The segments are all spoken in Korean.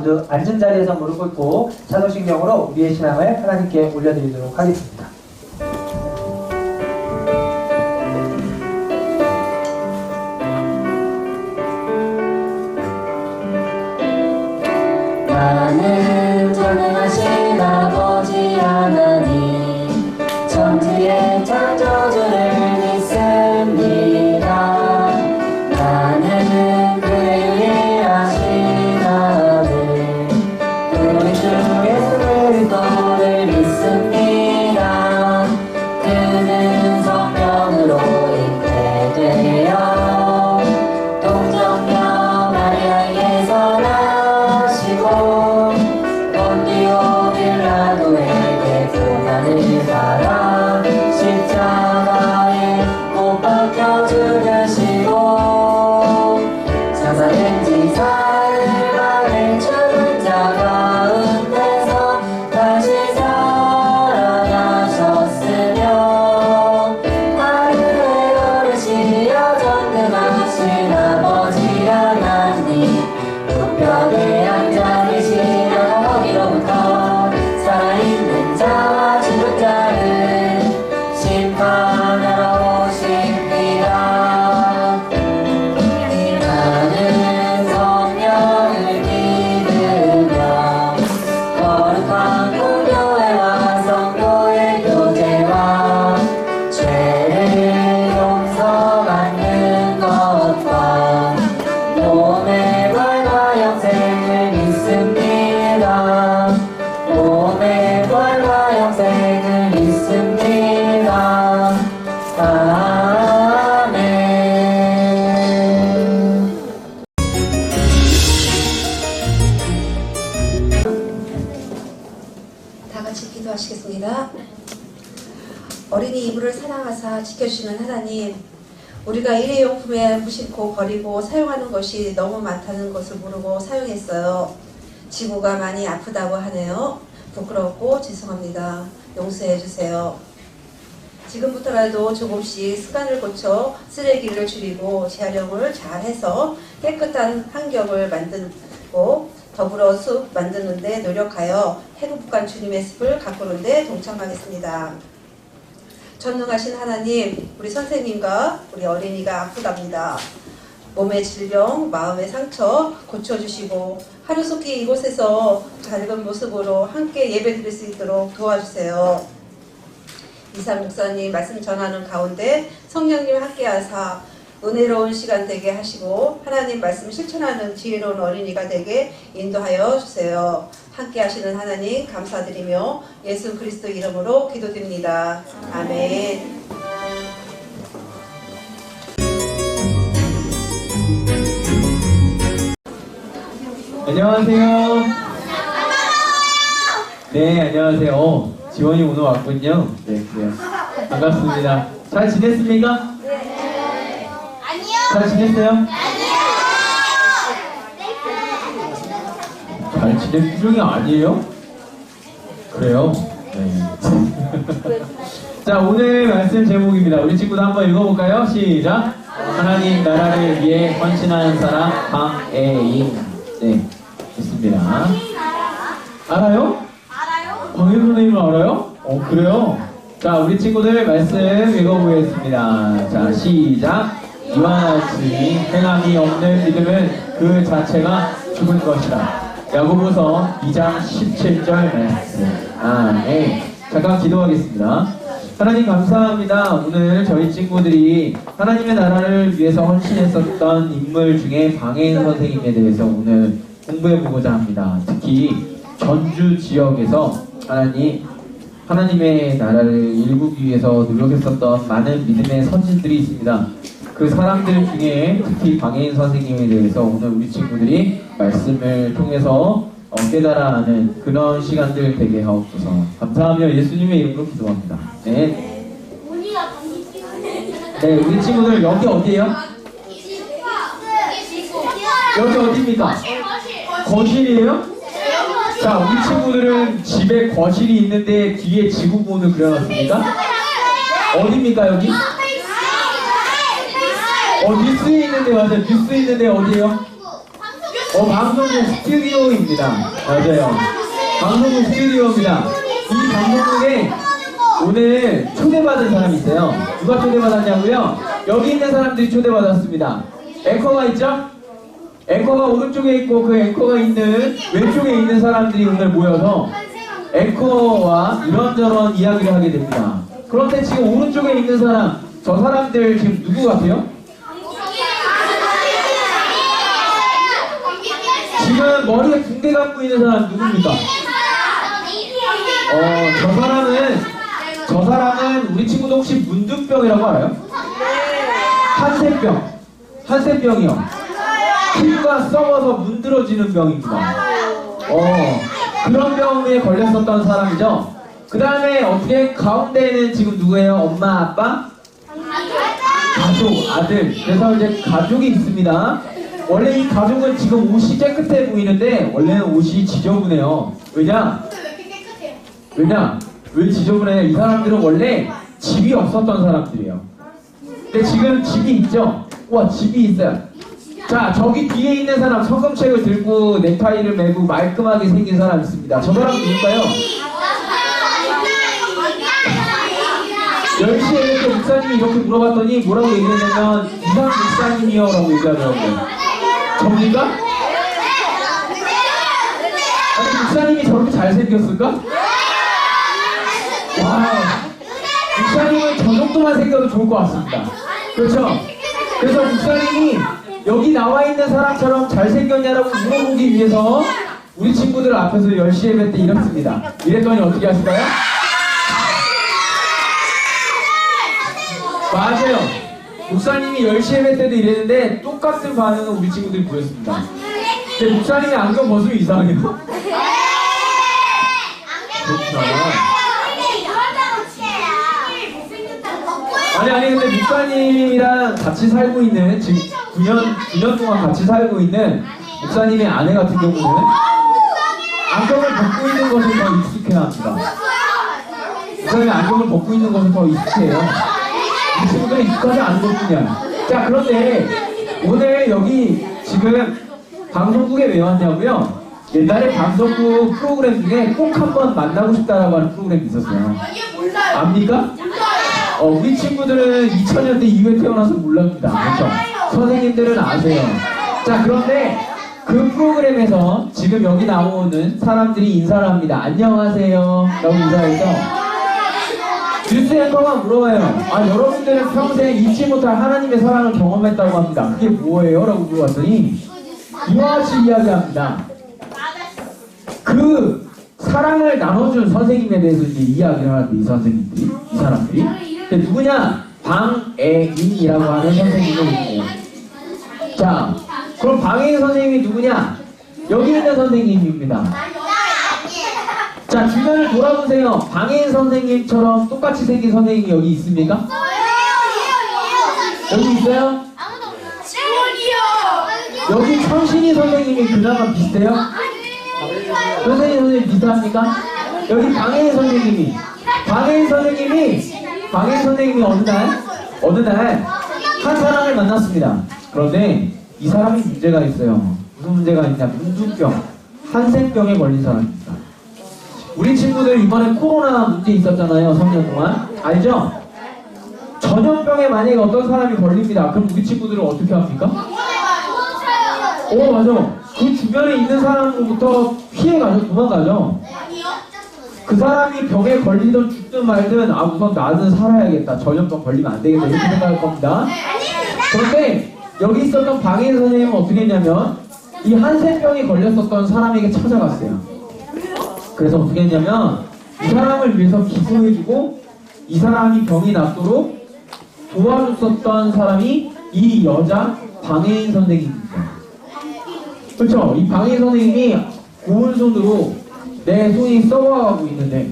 모두 앉은 자리에서 무릎 꿇고 사도신경으로 우리의 신앙을 하나님께 올려드리도록 하겠습니다. 나는 전능하신 아버지 하나님 천지의 창조주를 믿습니다. 나는 그의 유일하신 아들 우리 주 예수 그리스도를 믿습니다. 그는 성령으로 잉태되어 동정녀 마리아에게서 본디오 빌라도에게 고난을 받아 십자가에 못 박혀 죽으시고 사사된 지 사흘 만에 죽은 자 가운데서 다시 살아나셨으며 하늘에 오르시어 전능하신 아버지 하나님 우편에 앉아 계시며 거기로부터 살아있는 자와 죽은 자를 심판하러 오십니다. 나는 성령을 믿으며 거룩한 공교회와 성도의 교제와 죄를 용서받는 것과 몸의 부활과 영생을 믿습니다. 몸의 부활과 영생을 믿습니다. 아멘. 다 같이 기도하시겠습니다. 어린이 이불을 사랑하사 지켜주시는 하나님, 우리가 일회용품에 무심코 버리고 사용하는 것이 너무 많다는 것을 모르고 사용했어요. 지구가 많이 아프다고 하네요. 부끄럽고 죄송합니다. 용서해 주세요. 지금부터라도 조금씩 습관을 고쳐 쓰레기를 줄이고 재활용을 잘해서 깨끗한 환경을 만들고 더불어 숲 만드는 데 노력하여 행복한 주님의 숲을 가꾸는 데 동참하겠습니다. 전능하신 하나님, 우리 선생님과 우리 어린이가 아프답니다. 몸의 질병, 마음의 상처 고쳐주시고 하루속히 이곳에서 밝은 모습으로 함께 예배드릴 수 있도록 도와주세요. 이상 목사님 말씀 전하는 가운데 성령님 함께하사 은혜로운 시간 되게 하시고 하나님 말씀 실천하는 지혜로운 어린이가 되게 인도하여 주세요. 함께 하시는 하나님 감사드리며 예수 그리스도 이름으로 기도드립니다. 아멘. 안녕하세요. 네, 안녕하세요. 지원이 오늘 왔군요. 네, 그래요. 반갑습니다. 잘 지냈습니까? 네. 아니요. 잘 지냈어요? 아니요. 잘 지낸 표정이 아니에요? 그래요? 네. 자, 오늘 말씀 제목입니다. 우리 친구도 한번 읽어볼까요? 시작! 하나님 나라를 위해 헌신하는 사람 강애인. 네, 좋습니다. 알아요? 알아요? 광일 선생님을 알아요? 그래요? 자, 우리 친구들 말씀 읽어보겠습니다. 자, 시작! 이와 같이 행함이 없는 믿음은 그 자체가 죽은 것이다. 야고보서 2장 17절 말씀. 아멘. 잠깐 기도하겠습니다. 하나님 감사합니다. 오늘 저희 친구들이 하나님의 나라를 위해서 헌신했었던 인물 중에 방해인 선생님에 대해서 오늘 공부해보고자 합니다. 특히 전주 지역에서 하나님의 나라를 일구기 위해서 노력했었던 많은 믿음의 선진들이 있습니다. 그 사람들 중에 특히 방해인 선생님에 대해서 오늘 우리 친구들이 말씀을 통해서 깨달아 하는 그런 시간들 되게 하옵소서. 감사하며 예수님의 이름으로 기도합니다. 네. 네, 우리 친구들 여기 어디예요? 여기 어디입니까? 거실이에요? 자, 우리 친구들은 집에 거실이 있는데 뒤에 지구본을 그려놨습니까? 어디입니까 여기? 뉴스에 있는데 맞아요. 뉴스에 있는데 어디에요? 방송국 스튜디오입니다. 맞아요. 방송국 스튜디오입니다. 이 방송국에 오늘 초대받은 사람이 있어요. 누가 초대받았냐고요? 여기 있는 사람들이 초대받았습니다. 앵커가 있죠? 앵커가 오른쪽에 있고 그 앵커가 있는 왼쪽에 있는 사람들이 오늘 모여서 앵커와 이런저런 이야기를 하게 됩니다. 그런데 지금 오른쪽에 있는 사람, 저 사람들 지금 누구 같아요? 지금 머리에 붕대 감고 있는 사람 누굽니까? 저 사람은 우리 친구도 혹시 문둥병이라고 알아요? 한센병이요. 피부가 썩어서 문드러지는 병입니다. 그런 병에 걸렸었던 사람이죠. 그 다음에 어떻게 가운데는 지금 누구예요? 엄마, 아빠? 가족, 아들. 그래서 이제 가족이 있습니다. 원래 이 가족은 지금 옷이 깨끗해 보이는데 원래는 옷이 지저분해요. 왜냐? 왜 지저분해요? 이 사람들은 원래 집이 없었던 사람들이에요. 근데 지금 집이 있죠? 와, 집이 있어요. 자, 저기 뒤에 있는 사람 성경책을 들고 넥타이를 메고 말끔하게 생긴 사람 있습니다. 저 사람 누굴까요? 10시에 이렇게 목사님이 이렇게 물어봤더니 뭐라고 얘기했냐면 이상 목사님이요 라고 얘기하더라고요. 접니까? 아니, 목사님이 저렇게 잘생겼을까? 와, 목사님은 저 정도만 생겨도 좋을 것 같습니다. 그렇죠? 그래서 목사님이 여기 나와 있는 사람처럼 잘생겼냐라고 물어보기 위해서 우리 친구들 앞에서 10시 예배 때 이랬습니다. 이랬더니 어떻게 하실까요? 맞아요. 목사님이 10시 예배 때도 이랬는데 똑같은 반응은 우리 친구들이 보였습니다. 근데 목사님이 안경 벗으면 이상해요. 그렇구나. 아니 근데 목사님이랑 같이 살고 있는 지금 9년 동안 같이 살고 있는 목사님의 아내 같은 경우는 안경을 벗고 있는 것을 더 익숙해합니다. 목사님이 안경을 벗고 있는 것을 더 익숙해요. 이 친구들은 익숙하지 않은 것뿐이야. 자, 그런데 오늘 여기 지금 방송국에 왜 왔냐고요? 옛날에 방송국 프로그램 중에 꼭 한번 만나고 싶다라고 하는 프로그램이 있었어요. 압니까? 우리 친구들은 2000년대 이후에 태어나서 몰랍니다. 그렇죠? 선생님들은 아세요. 자, 그런데 그 프로그램에서 지금 여기 나오는 사람들이 인사를 합니다. 안녕하세요 라고 인사해서 뉴스 앵커가 물어봐요. 여러분들은 평생 잊지 못할 하나님의 사랑을 경험했다고 합니다. 그게 뭐예요? 라고 물어봤더니 이와 같이 이야기합니다. 그 사랑을 나눠준 선생님에 대해서 이제 이야기를 하는데 이 사람들이 누구냐? 방애인이라고 하는 선생님이 있네요. 자, 그럼 방애인 선생님이 누구냐? 여기 있는 선생님입니다. 자, 주변을 돌아보세요. 방애인 선생님처럼 똑같이 생긴 선생님이 여기 있습니까? 여기 있어요? 여기 천신이 선생님이 그나마 비슷해요? 선생님 비슷합니까? 여기 방애인 선생님이 어느 날 한 사람을 만났습니다. 그런데 이 사람이 문제가 있어요. 무슨 문제가 있냐? 문둥병, 한센병에 걸린 사람입니다. 우리 친구들 이번에 코로나 문제 있었잖아요. 3년 동안. 알죠? 전염병에 만약에 어떤 사람이 걸립니다. 그럼 우리 친구들은 어떻게 합니까? 맞아. 그 주변에 있는 사람으로부터 피해가죠. 도망가죠. 그 사람이 병에 걸리든 죽든 말든 우선 나는 살아야겠다. 전염병 걸리면 안 되겠다. 이렇게 생각할 겁니다. 그런데 여기 있었던 방해인 선생님은 어떻게 했냐면 이 한센병이 걸렸었던 사람에게 찾아갔어요. 그래서 어떻게 했냐면 이 사람을 위해서 기도해주고 이 사람이 병이 낫도록 도와줬었던 사람이 이 여자 방해인 선생님입니다. 그렇죠? 이 방해인 선생님이 고운 손으로 내 손이 썩어가고 있는데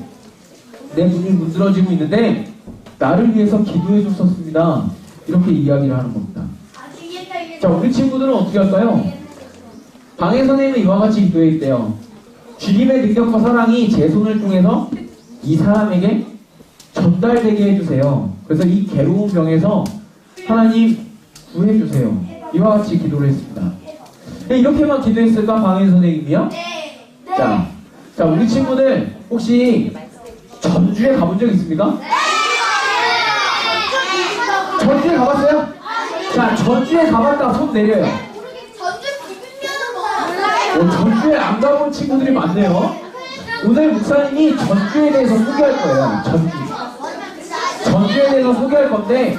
내 눈이 문드러지고 있는데 나를 위해서 기도해줬었습니다. 이렇게 이야기를 하는 겁니다. 자, 우리 친구들은 어떻게 할까요? 방해 선생님은 이와 같이 기도했대요. 주님의 능력과 사랑이 제 손을 통해서 이 사람에게 전달되게 해주세요. 그래서 이 괴로운 병에서 하나님 구해주세요. 이와 같이 기도를 했습니다. 이렇게만 기도했을까 방해 선생님이요? 네. 자, 우리 친구들 혹시 전주에 가본 적 있습니까? 전주에 가봤어요? 자, 전주에 가봤다 손 내려요. 전주 비빔면은 몰라요. 전주에 안 가본 친구들이 많네요. 오늘 목사님이 전주에 대해서 소개할 거예요. 전주에 대해서 소개할 건데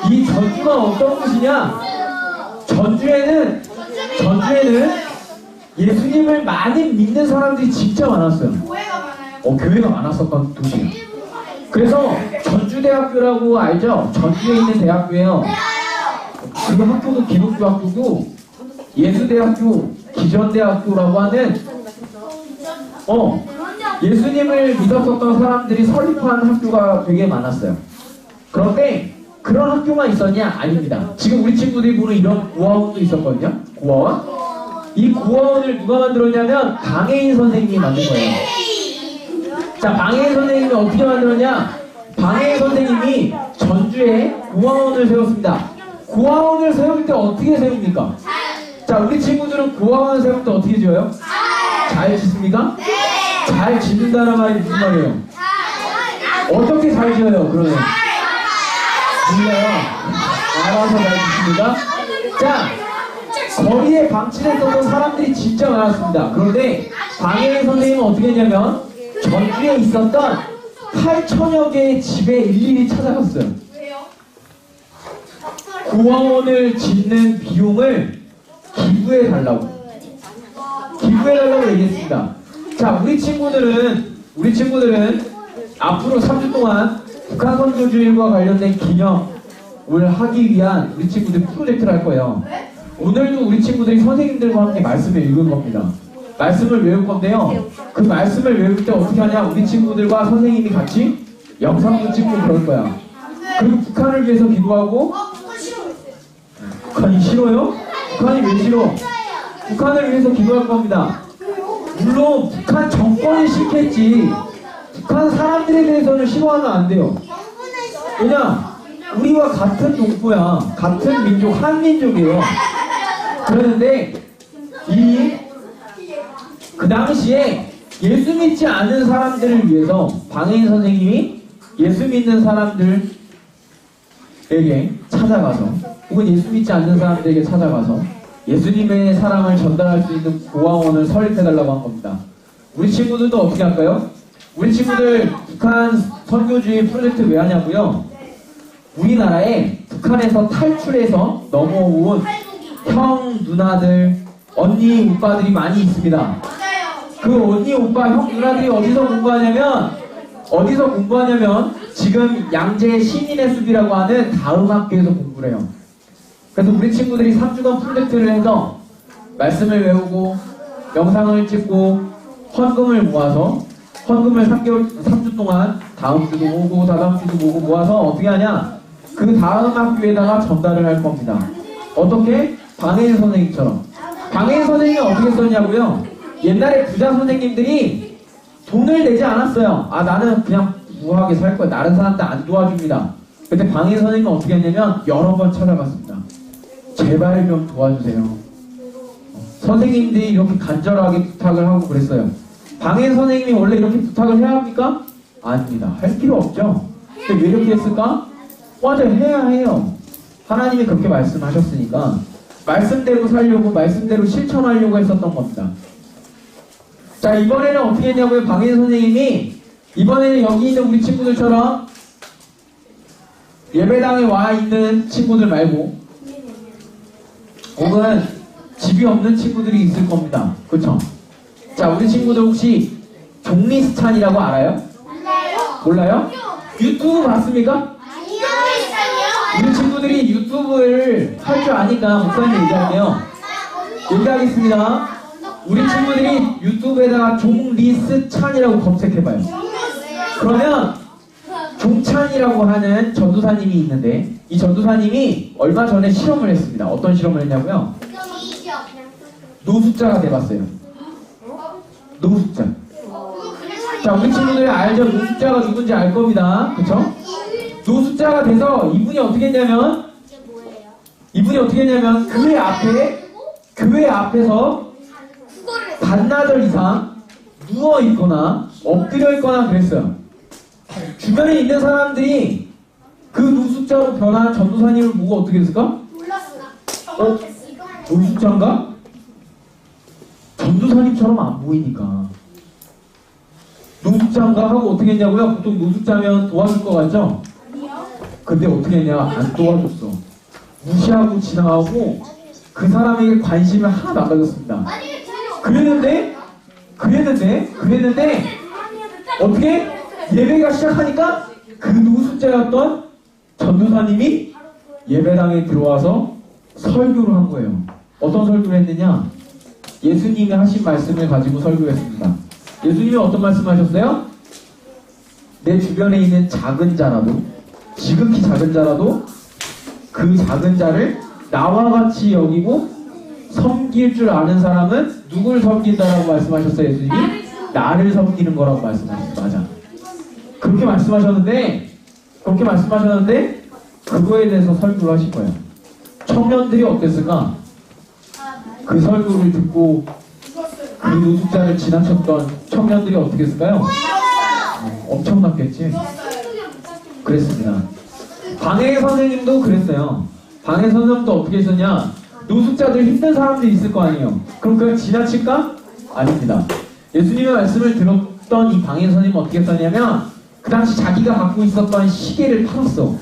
이 전주가 어떤 곳이냐? 전주에는 예수님을 많이 믿는 사람들이 진짜 많았어요. 교회가 많아요. 교회가 많았었던 도시예요. 그래서 전주대학교라고 알죠? 전주에 있는 대학교예요. 그 학교도 기독교 학교고 예수대학교, 기전대학교라고 하는 예수님을 믿었었던 사람들이 설립한 학교가 되게 많았어요. 그런데 그런 학교만 있었냐? 아닙니다. 지금 우리 친구들이 보는 이런 고아원도 있었거든요. 고아원. 이 고아원을 누가 만들었냐면 방해인 선생님이 만든 거예요. 자, 방해인 선생님이 어떻게 만들었냐? 방해인 선생님이 전주에 고아원을 세웠습니다. 고아원을 세울 때 어떻게 세웁니까? 자, 우리 친구들은 고아원 세울 때 어떻게 지어요? 잘 짓습니까? 잘 짓는다는 말이 무슨 말이에요? 어떻게 잘 지어요, 그러면? 몰라요. 알아서 잘 짓습니다. 자, 거리에 방치됐던 사람들이 진짜 많았습니다. 그런데 방해인 선생님은 어떻게 했냐면 전주에 있었던 8천여 개의 집에 일일이 찾아갔어요. 고아원을 짓는 비용을 기부해달라고 얘기했습니다. 자, 우리 친구들은 앞으로 3주 동안 북한 선교주일과 관련된 기념을 하기 위한 우리 친구들 프로젝트를 할 거예요. 오늘도 우리 친구들이 선생님들과 함께 말씀을 읽을 겁니다. 말씀을 외울 건데요. 그 말씀을 외울 때 어떻게 하냐? 우리 친구들과 선생님이 같이 영상도 찍고 그럴 거야. 그리고 북한을 위해서 기도하고. 북한이 싫어요? 북한이 왜 싫어? 북한을 위해서 기도할 겁니다. 물론 북한 정권이 싫겠지. 북한 사람들에 대해서는 싫어하면 안 돼요. 왜냐? 우리와 같은 동포야. 같은 민족, 한민족이에요. 그러는데 그 당시에 예수 믿지 않은 사람들을 위해서 방해인 선생님이 예수 믿는 사람들에게 찾아가서 혹은 예수 믿지 않는 사람들에게 찾아가서 예수님의 사랑을 전달할 수 있는 고아원을 설립해달라고 한 겁니다. 우리 친구들도 어떻게 할까요? 우리 친구들 북한 선교주의 프로젝트 왜 하냐고요? 우리나라에 북한에서 탈출해서 넘어온 형, 누나들, 언니, 오빠들이 많이 있습니다. 그 언니, 오빠, 형, 누나들이 어디서 공부하냐면 지금 양재 신인의 숲이라고 하는 다음 학교에서 공부를 해요. 그래서 우리 친구들이 3주간 프로젝트를 해서 말씀을 외우고 영상을 찍고 헌금을 모아서 헌금을 3주 동안 다음 주도 모으고 다다음 주도 모으고 모아서 어떻게 하냐? 그 다음 학교에다가 전달을 할 겁니다. 어떻게? 방해인 선생님처럼. 방해인 선생님이 어떻게 썼냐고요? 옛날에 부자 선생님들이 돈을 내지 않았어요. 나는 그냥 부하게 살 거야. 다른 사람들 안 도와줍니다. 그때 방해인 선생님은 어떻게 했냐면 여러 번 찾아갔습니다. 제발 좀 도와주세요. 선생님들이 이렇게 간절하게 부탁을 하고 그랬어요. 방해인 선생님이 원래 이렇게 부탁을 해야 합니까? 아닙니다. 할 필요 없죠. 근데 왜 이렇게 했을까? 맞아, 해야 해요. 하나님이 그렇게 말씀하셨으니까 말씀대로 살려고 말씀대로 실천하려고 했었던 겁니다. 자, 이번에는 어떻게 했냐고요? 방해인 선생님이 이번에는 여기 있는 우리 친구들처럼 예배당에 와 있는 친구들 말고 혹은 집이 없는 친구들이 있을 겁니다. 그쵸? 자, 우리 친구들 혹시 종리스찬이라고 알아요? 몰라요? 유튜브 봤습니까? 우리 친구들이 유튜브를 할 줄 아니까 목사님 얘기할게요. 얘기하겠습니다. 우리 친구들이 유튜브에다가 종리스찬이라고 검색해봐요. 그러면 종찬이라고 하는 전도사님이 있는데 이 전도사님이 얼마 전에 실험을 했습니다. 어떤 실험을 했냐고요? 노숙자가 돼봤어요. 노숙자. 자, 우리 친구들이 알죠? 노숙자가 누군지 알 겁니다. 그쵸? 노숙자가 돼서 이분이 어떻게 했냐면 교회 앞에 교회 앞에서 반나절 이상 누워 있거나 엎드려 있거나 그랬어요. 주변에 있는 사람들이 그 노숙자로 변한 전도사님을 보고 어떻게 했을까? 몰랐어. 노숙자인가? 전도사님처럼 안 보이니까 노숙자인가 하고 어떻게 했냐고요? 보통 노숙자면 도와줄 것 같죠? 근데 어떻게 했냐? 안 도와줬어. 무시하고 지나가고 그 사람에게 관심을 하나도 안 가졌습니다. 그랬는데 어떻게 예배가 시작하니까 그 노숙자였던 전도사님이 예배당에 들어와서 설교를 한 거예요. 어떤 설교를 했느냐? 예수님이 하신 말씀을 가지고 설교를 했습니다. 예수님이 어떤 말씀하셨어요? 내 주변에 있는 작은 자라도, 지극히 작은 자라도 그 작은 자를 나와 같이 여기고 섬길 줄 아는 사람은 누굴 섬긴다라고 말씀하셨어요? 예수님이? 나를 섬기는 거라고 말씀하셨어요. 맞아. 그렇게 말씀하셨는데 그거에 대해서 설교를 하신 거예요. 청년들이 어땠을까? 그 설교를 듣고 그 노숙자를 지나쳤던 청년들이 어떻게 했을까요? 엄청났겠지? 그랬습니다. 방해 선생님도 그랬어요. 방해 선생님도 어떻게 했었냐? 노숙자들 힘든 사람들이 있을 거 아니에요. 그럼 그걸 지나칠까? 아닙니다. 예수님의 말씀을 들었던 이 방해 선생님은 어떻게 했었냐면 그 당시 자기가 갖고 있었던 시계를 팔았어.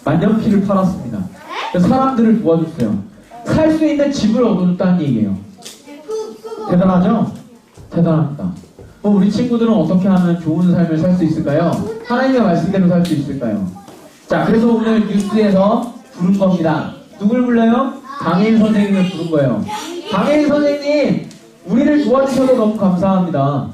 만년필을 팔았습니다. 그래서 사람들을 도와줬어요. 살 수 있는 집을 얻어줬다는 얘기예요. 대단하죠? 대단합니다. 우리 친구들은 어떻게 하면 좋은 삶을 살 수 있을까요? 하나님의 말씀대로 살 수 있을까요? 자, 그래서 오늘 뉴스에서 부른 겁니다. 누굴 불러요? 강혜인 선생님을 부른 거예요. 강혜인 선생님, 우리를 도와주셔서 너무 감사합니다.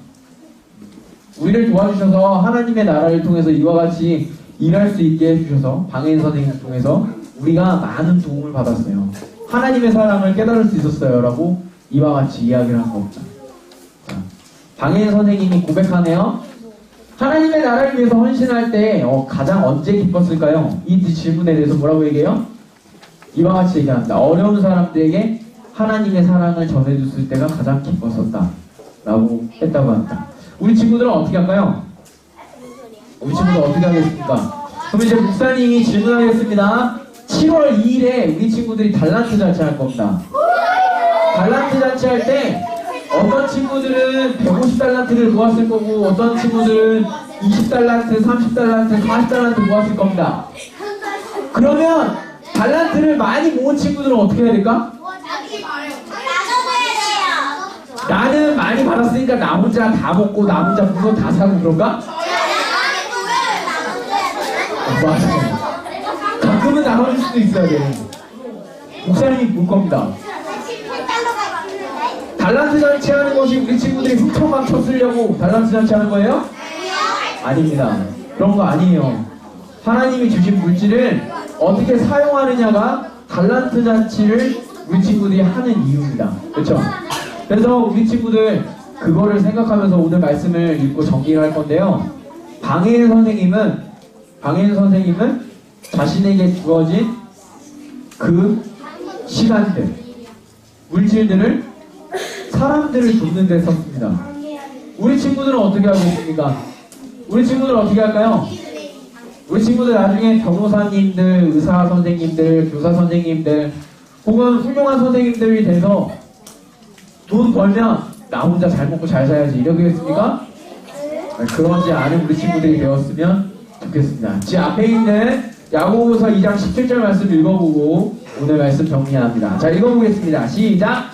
우리를 도와주셔서 하나님의 나라를 통해서 이와 같이 일할 수 있게 해주셔서 강혜인 선생님을 통해서 우리가 많은 도움을 받았어요. 하나님의 사랑을 깨달을 수 있었어요. 라고 이와 같이 이야기를 한 겁니다. 강혜인 선생님이 고백하네요. 하나님의 나라를 위해서 헌신할 때 가장 언제 기뻤을까요? 이 질문에 대해서 뭐라고 얘기해요? 이와 같이 얘기합니다. 어려운 사람들에게 하나님의 사랑을 전해줬을 때가 가장 기뻤었다 라고 했다고 합니다. 우리 친구들은 어떻게 할까요? 우리 친구들 어떻게 하겠습니까? 그럼 이제 목사님이 질문하겠습니다. 7월 2일에 우리 친구들이 달란트 잔치 할 겁니다. 달란트 잔치 할 때 어떤 친구들은 150달란트를 모았을 거고 어떤 친구들은 20달란트, 30달란트, 40달란트 모았을 겁니다. 그러면 달란트를 많이 모은 친구들은 어떻게 해야 될까? 나는 많이 받았으니까 나 혼자 다 먹고 나 혼자 물건 다 사고 그런가? 맞아. 가끔은 나눠줄 수도 있어야 돼. 목사님이 볼 겁니다. 달란트 잔치 하는 것이 우리 친구들이 훔쳐망쳐 쓰려고 달란트 잔치 하는 거예요? 아닙니다. 그런 거 아니에요. 하나님이 주신 물질을 어떻게 사용하느냐가 달란트 잔치를 우리 친구들이 하는 이유입니다. 그렇죠? 그래서 우리 친구들 그거를 생각하면서 오늘 말씀을 읽고 정리를 할 건데요. 방혜인 선생님은 자신에게 주어진 그 시간들, 물질들을 사람들을 돕는 데 썼습니다. 우리 친구들은 어떻게 하고 있습니까? 우리 친구들은 어떻게 할까요? 우리 친구들 나중에 변호사님들, 의사 선생님들, 교사 선생님들 혹은 훌륭한 선생님들이 돼서 돈 벌면 나 혼자 잘 먹고 잘 살야지 이러겠습니까? 그러지 않은 우리 친구들이 되었으면 좋겠습니다. 제 앞에 있는 야고보서 2장 17절 말씀 읽어보고 오늘 말씀 정리합니다. 자, 읽어보겠습니다. 시작!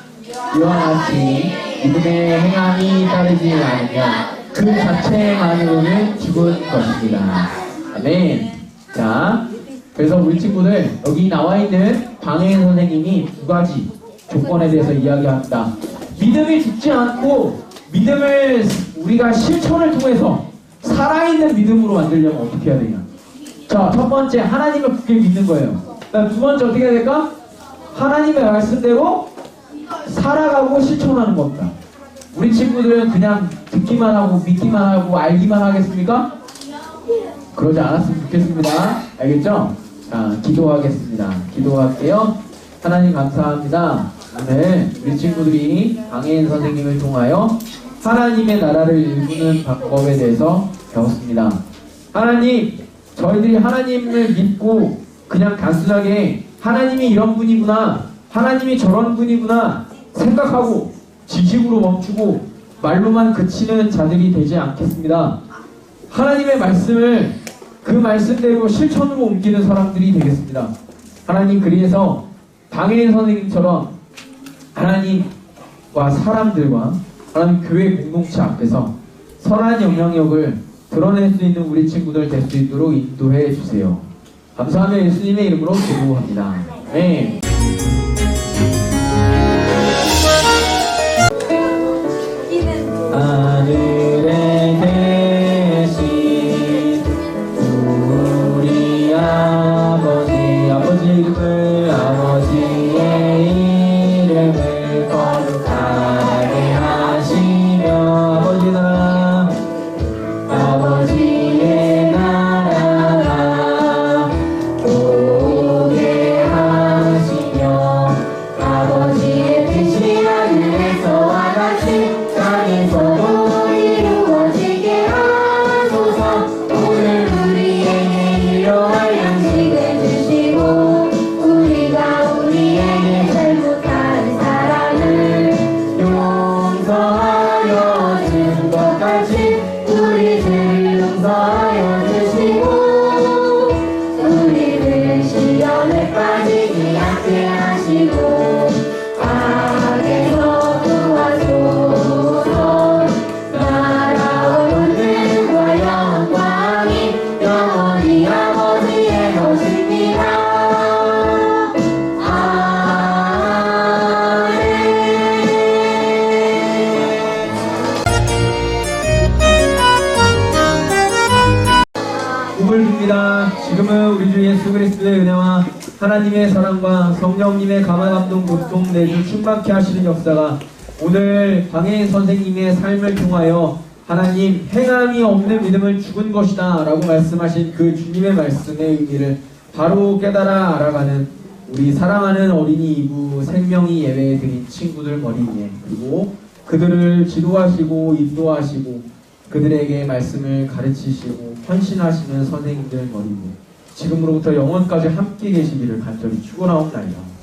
이와 같이 믿음의 행함이 따르지 않으면 그 자체만으로는 죽은 것입니다. 아멘. 자, 그래서 우리 친구들 여기 나와 있는 방혜인 선생님이 두 가지 조건에 대해서 이야기합니다. 믿음이 죽지 않고 믿음을 우리가 실천을 통해서 살아있는 믿음으로 만들려면 어떻게 해야 되냐? 자, 첫 번째 하나님을 굳게 믿는 거예요. 두 번째 어떻게 해야 될까? 하나님의 말씀대로 살아가고 실천하는 겁니다. 우리 친구들은 그냥 듣기만 하고 믿기만 하고 알기만 하겠습니까? 그러지 않았으면 좋겠습니다. 알겠죠? 자, 기도하겠습니다. 기도할게요. 하나님 감사합니다. 오늘 우리 친구들이 강혜인 선생님을 통하여 하나님의 나라를 일구는 방법에 대해서 배웠습니다. 하나님, 저희들이 하나님을 믿고 그냥 단순하게 하나님이 이런 분이구나, 하나님이 저런 분이구나 생각하고 지식으로 멈추고 말로만 그치는 자들이 되지 않겠습니다. 하나님의 말씀을 그 말씀대로 실천으로 옮기는 사람들이 되겠습니다. 하나님, 그래서 강혜인 선생님처럼 하나님과 사람들과 하나님 교회 공동체 앞에서 선한 영향력을 드러낼 수 있는 우리 친구들 될 수 있도록 인도해 주세요. 감사하며 예수님의 이름으로 기도합니다. 네. 하늘에 계신 우리 아버지의 이름을 거룩하게 하시며 아버지의 나라가 오게 하시며 아버지의 뜻이 하늘에서와 같이 땅에서도 이루어지게 하소서. 오늘 우리에게 일용할 양식을 주시고 우리가 우리에게 잘못한 사람을 용서하여 준 것 같이 우리 죄를 용서하여 주시고 우리를 시험에 빠지지 않게 하시고 악에서 구하소서. 나라와 권능과 영광이 영원히 아버지의 것입니다. 꿈을 빕니다. 지금은 우리 주 예수 그리스도의 은혜와 하나님의 사랑과 성령님의 감화 감동 교통 내주 충만케 하시는 역사가 오늘 강혜인 선생님의 삶을 통하여 하나님 행함이 없는 믿음은 죽은 것이다 라고 말씀하신 그 주님의 말씀의 의미를 바로 깨달아 알아가는 우리 사랑하는 어린이 2부 생명이 예배에 드린 친구들 머리 위에, 그리고 그들을 지도하시고 인도하시고 그들에게 말씀을 가르치시고 헌신하시는 선생님들 머리 위에 지금으로부터 영원까지 함께 계시기를 간절히 축원하옵나이다.